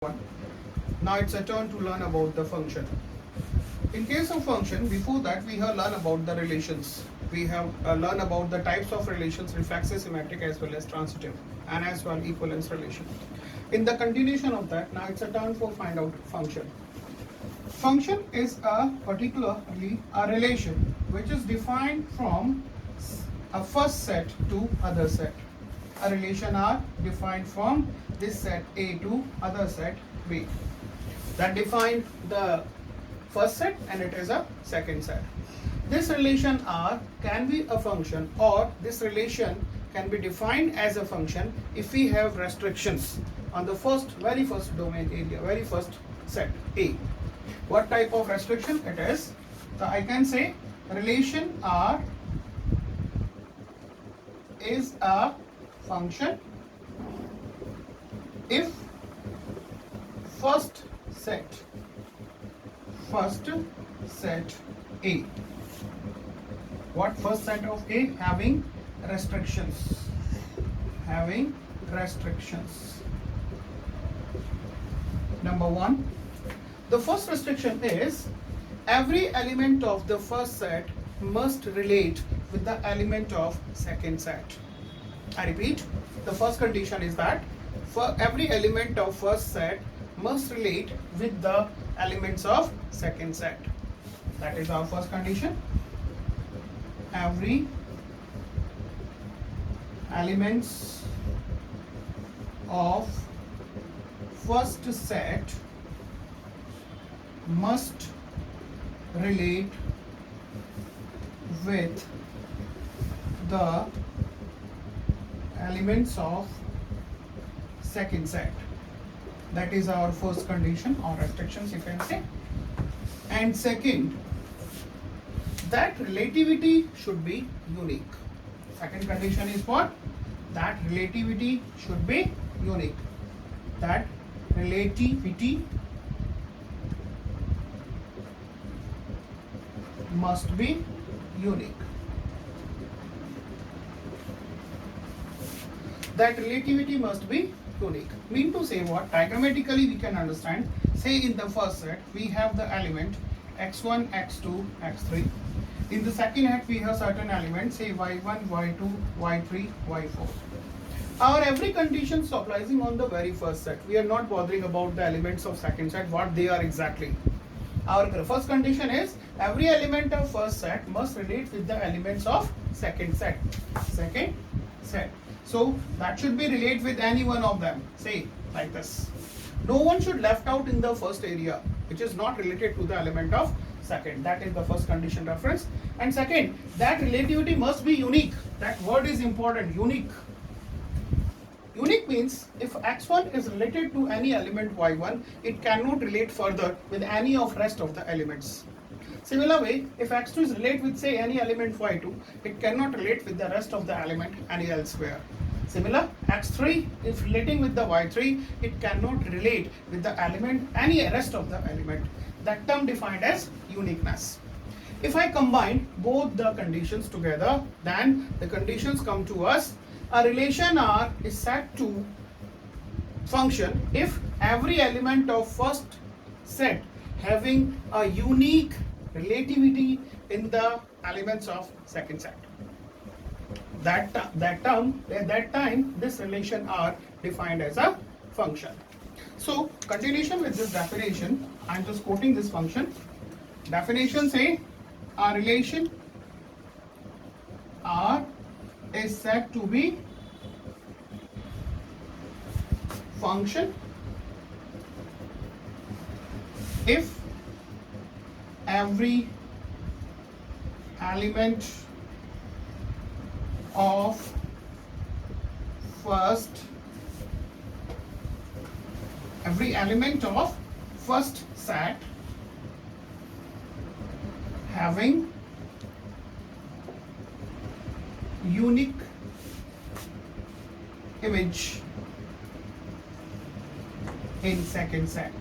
One. Now it's a turn to learn about the function. In case of function, before that we have learned about the relations. We have learned about the types of relations, reflexive, symmetric as well as transitive, and as well equivalence relation. In the continuation of that, now it's a turn for find out function. Function is particularly a relation which is defined from a first set to other set. A relation R defined from this set A to other set B. That define the first set and it is a second set. This relation R can be a function, or this relation can be defined as a function if we have restrictions on the very first domain area, very first set A. What type of restriction it is? So I can say relation R is a function if first set A. What first set of A? Having restrictions. Number one, the first restriction is every element of the first set must relate with the element of second set. I repeat, the first condition is that for every element of first set must relate with the elements of second set. That is our first condition. Every elements of first set must relate with the elements of second set. That is our first condition or restrictions, you can say. And second, that relativity should be unique. Second condition is what? That relativity should be unique. That relativity must be unique. That relativity must be unique. Mean to say what? Diagrammatically we can understand. Say in the first set we have the element x1, x2, x3. In the second set we have certain elements, say y1, y2, y3, y4. Our every condition is applying on the very first set. We are not bothering about the elements of second set, what they are exactly. Our first condition is every element of first set must relate with the elements of second set. So that should be relate with any one of them. Say like this. No one should left out in the first area which is not related to the element of second. That is the first condition reference. And second, that relativity must be unique. That word is important, unique. Unique means if x1 is related to any element y1, it cannot relate further with any of rest of the elements. Similar way, if x2 is related with say any element y2, it cannot relate with the rest of the element any elsewhere. Similar, x3 if relating with the y3, it cannot relate with the element any rest of the element. That term defined as uniqueness. If I combine both the conditions together, then the conditions come to us. A relation R is said to function if every element of first set having a unique relativity in the elements of second set. That time this relation R defined as a function. So continuation with this definition, I am just quoting this function. Definition say a relation R is said to be function if every element of first set having unique image in second set.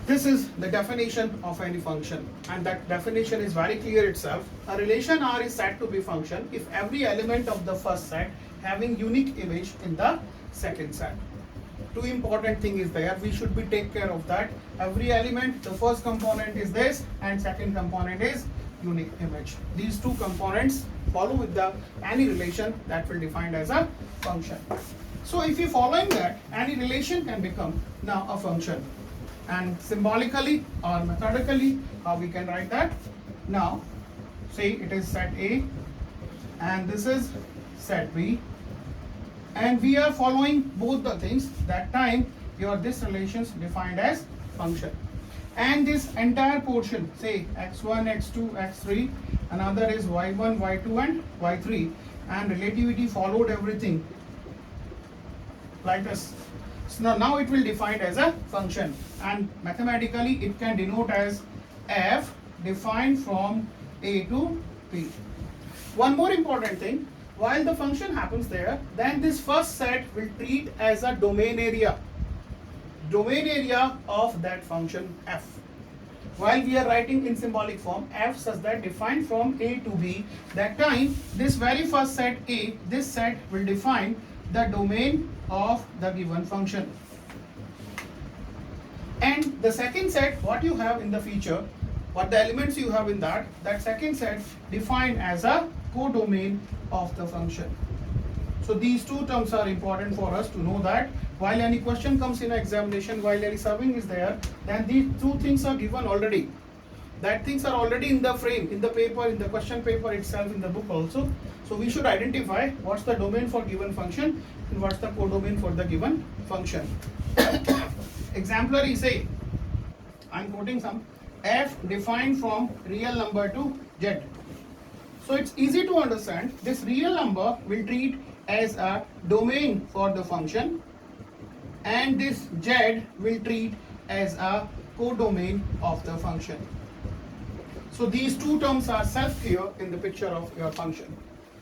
This is the definition of any function, and that definition is very clear itself. A relation R is said to be function if every element of the first set having unique image in the second set. Two important thing is there, we should be take care of that. Every element, the first component is this and second component is unique image. These two components follow with the any relation that will defined as a function. So if you following that, any relation can become now a function. And symbolically or methodically, how we can write that? Now, say it is set A and this is set B, and we are following both the things. That time your this relations defined as function, and this entire portion, say x1, x2, x3, another is y1, y2 and y3, and relativity followed everything like this. So now it will define as a function, and mathematically it can denote as f defined from A to P. One more important thing, while the function happens there, then this first set will treat as a domain area of that function f. While we are writing in symbolic form f such that defined from A to B, that time this very first set A, this set will define the domain of the given function. And the second set, what you have in the feature, what the elements you have in that second set defined as a codomain of the function. So these two terms are important for us to know that while any question comes in examination, while any serving is there, then these two things are given already. That things are already in the frame, in the paper, in the question paper itself, in the book also. So we should identify what's the domain for given function and what's the codomain for the given function. Exemplary, say, I'm quoting some, f defined from real number to z. So it's easy to understand, this real number will treat as a domain for the function, and this z will treat as a codomain of the function. So these two terms are self-clear in the picture of your function.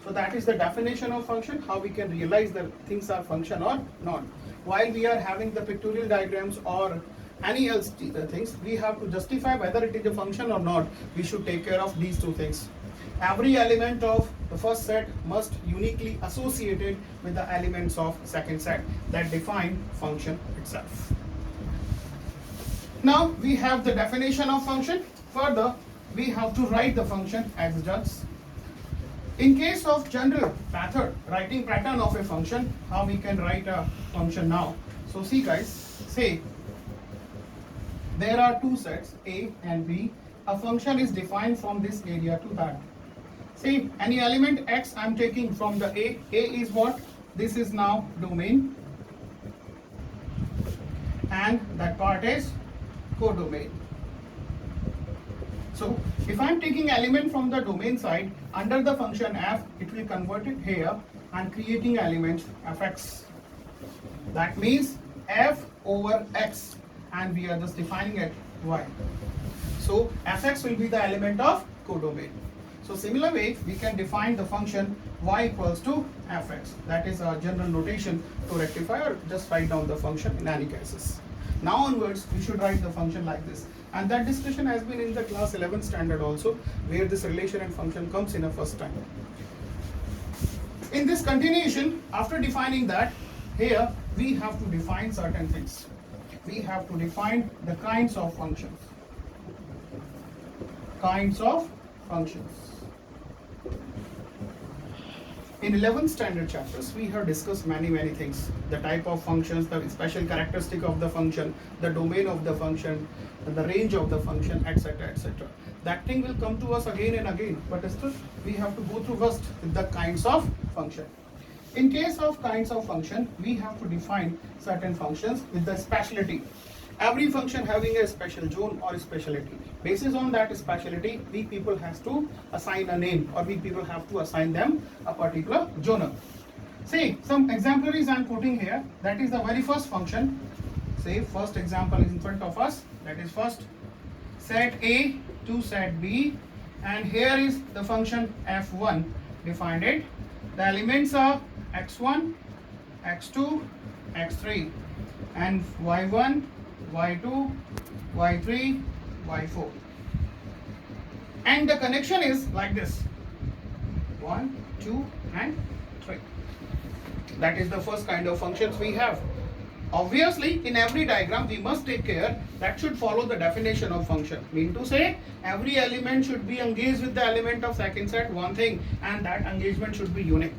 So that is the definition of function, how we can realize that things are function or not. While we are having the pictorial diagrams or any else things, we have to justify whether it is a function or not. We should take care of these two things. Every element of the first set must uniquely associated with the elements of second set that define function itself. Now we have the definition of function. Further, we have to write the function as just. In case of general method, writing pattern of a function, how we can write a function now. So see guys, say there are two sets A and B. A function is defined from this area to that. Say any element x I'm taking from the A. A is what? This is now domain, and that part is codomain. So if I'm taking element from the domain side under the function f, it will convert it here and creating element fx. That means f over x, and we are just defining it y. So fx will be the element of codomain. So similar way we can define the function y equals to fx. That is our general notation to rectify or just write down the function in any cases. Now onwards we should write the function like this, and that discussion has been in the class 11 standard also, where this relation and function comes in a first time. In this continuation, after defining that, here we have to define certain things. We have to define the kinds of functions. Kinds of functions. In 11th standard chapters, we have discussed many things. The type of functions, the special characteristic of the function, the domain of the function, the range of the function, etc. etc. That thing will come to us again and again, but still we have to go through first with the kinds of function. In case of kinds of function, we have to define certain functions with the speciality. Every function having a special zone or speciality. Based on that speciality, we people has to assign a name, or we people have to assign them a particular zone. See, some exemplaries I am putting here. That is the very first function. Say first example is in front of us. That is first set A to set B, and here is the function f1 defined it. The elements are x1, x2, x3, and y1, y2, y3, y4. And the connection is like this: 1, 2, and 3. That is the first kind of functions we have. Obviously, in every diagram, we must take care that should follow the definition of function. Mean to say, every element should be engaged with the element of second set, one thing, and that engagement should be unique.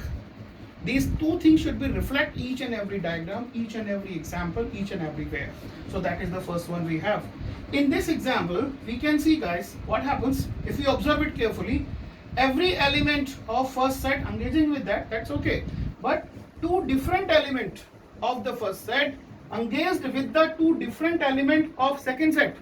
These two things should be reflect each and every diagram, each and every example, each and everywhere. So that is the first one we have. In this example, we can see, guys, what happens if you observe it carefully. Every element of first set engaging with that, that's okay. But two different elements of the first set engaged with the two different element of second set.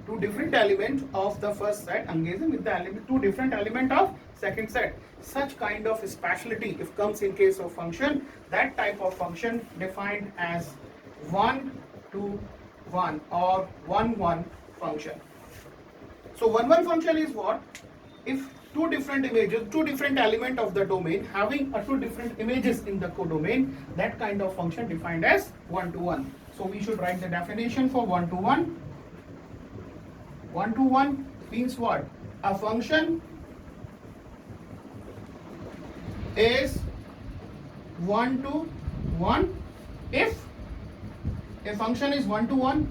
Two different element of the first set engaging with the element, two different element of second set. Such kind of speciality, if comes in case of function, that type of function defined as 1 to 1 or 1-1 function. So 1-1 function is what? If two different images, two different element of the domain having two different images in the codomain, that kind of function defined as 1-to-1. So we should write the definition for 1-to-1. 1-to-1 means what? A function is 1-to-1 if a function is 1-to-1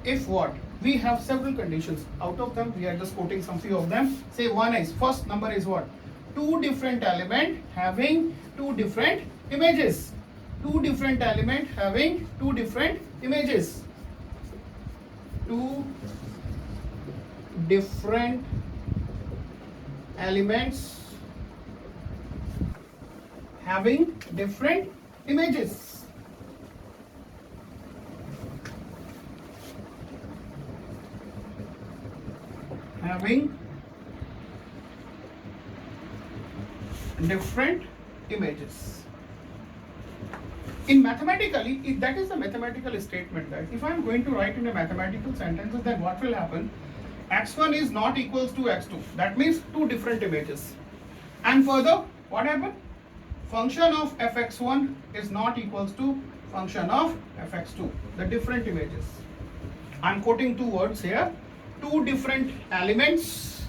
if what? We have several conditions. Out of them, we are just quoting some few of them. Say one is, first number is what? Two different element having two different images. Two different element having two different images. Two different elements having different images. Having different images. In mathematically, that is a mathematical statement, guys. If I am going to write in a mathematical sentences, then what will happen? X1 is not equals to X2. That means two different images. And further, what happened? Function of fx1 is not equals to function of fx2. The different images. I am quoting two words here. Two different elements